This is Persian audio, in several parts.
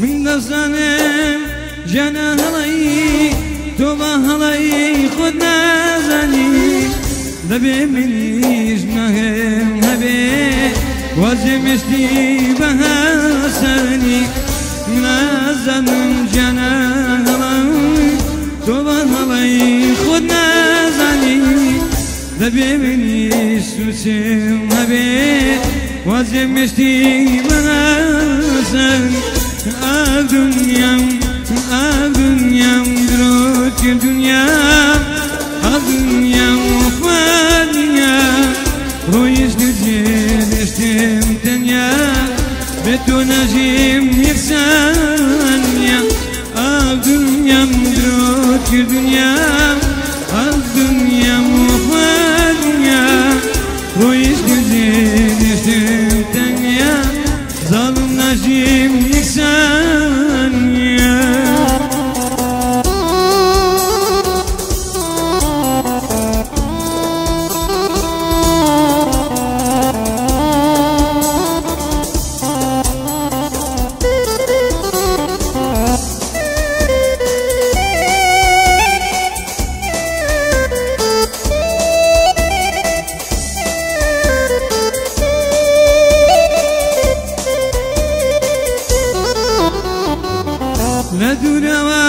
من دەزانم ژیانە هەڵەی تۆ بە هەڵەی خۆت نازانی دەبێ منیش نەهێم هەبێ وەزێ مشتی بە هەسەنی نازانم ژیانە هەڵەی تۆ بە هەڵەی خۆت نازانی دەبێ منیش سوچم هەبێ وەزێ مشتی بە هەسەنی دنیام درۆت کرد دنیام وەفادنیا ڕۆیش دژێشتم تەنیا بێ تۆ نەژیم یەکسانیا دنیام درۆت کرد دنیام وەفادنیا ڕۆیش دژێشتم تەنیا زاڵم نەژیم یەکسانیا لدورەوە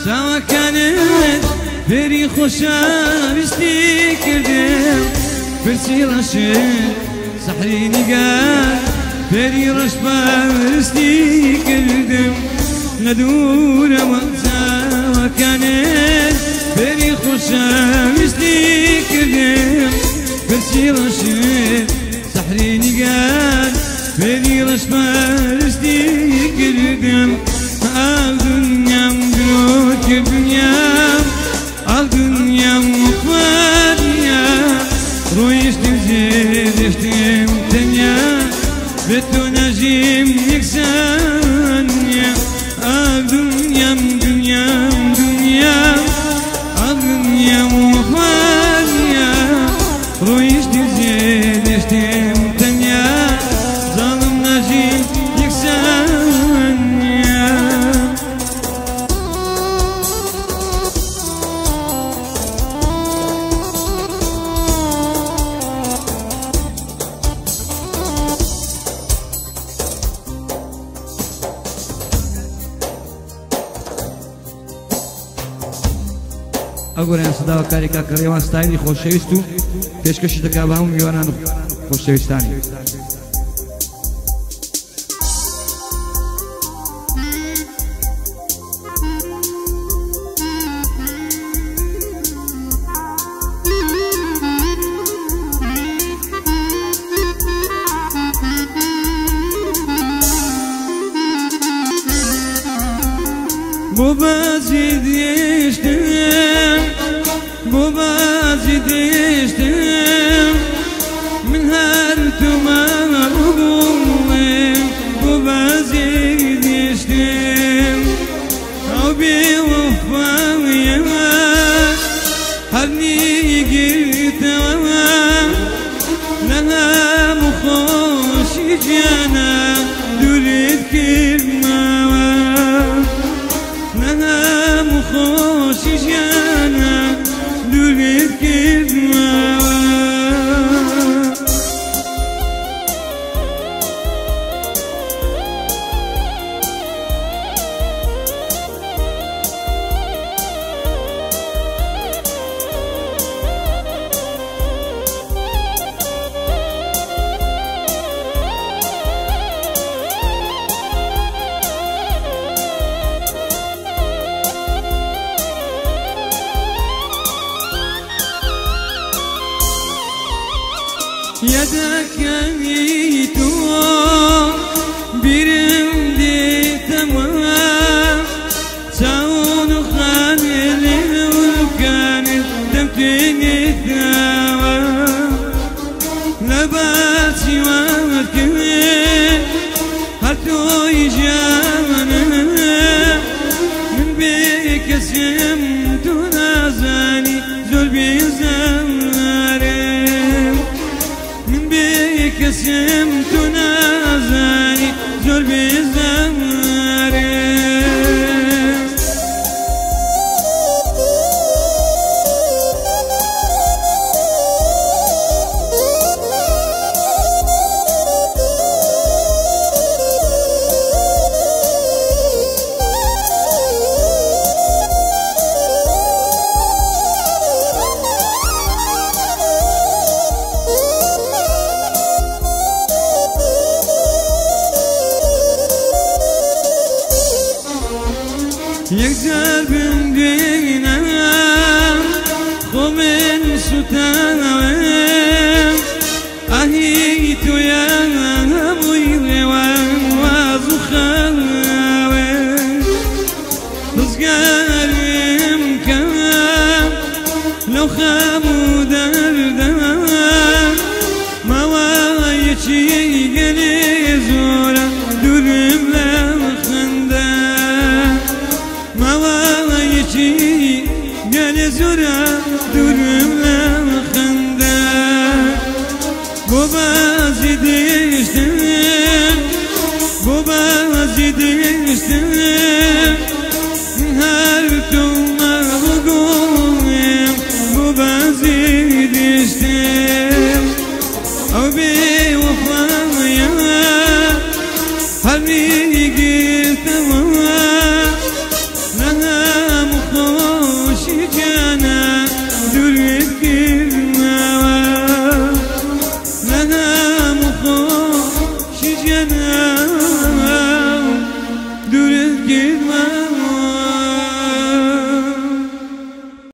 چاوەکانت فێری خۆشەویستی کردم پرسی ڕەشت سەحری نیگار فێری ڕەشبەرستی کردم لدورەوە چاوەکانت فێری خۆشەویستی کردم پرسی ڕەشت سەحری نیگار فێری ڕەشبەرستی کردم دنیام درۆت کرد دنیام وەفادنیا ڕۆیشتم جێدەشتم تەنیا بێ تۆ نەژیم یەکسانیا دنیام وەفادنیا ڕۆیشتم جێدەشتم تەنیا زاڵم نەژیم یەکسانیا ئەگۆڕیان سەداوەکاری کاکەڕێوان ستایلی خۆشەویست و پێشکەشی دەکا بە هەموو میوانان و خۆشەویستانی بۆ بازی دێشتم من هەر تومە بووڵێم بۆ بازی دێشتم ئەو بێوەفاویەوە هەر نیگرتەوە لە هەموو خۆشی گیانە دوورت کردمەوە لە هەموو خۆشی گیانە دوورت کردمەوە يكسر بمدينة خومن ستاوي أهيت يا أبوي وزخاوي رزقارم كام لو خامو دردان ما وايشي قلي زورا دورم لا خندا ما وايشي قلي زورا دورم لا خندا بابا زيدشتم بابا زيدشتم هر تو ما بگویم بابا زیدشتم او بی وفایم هر میگیرتم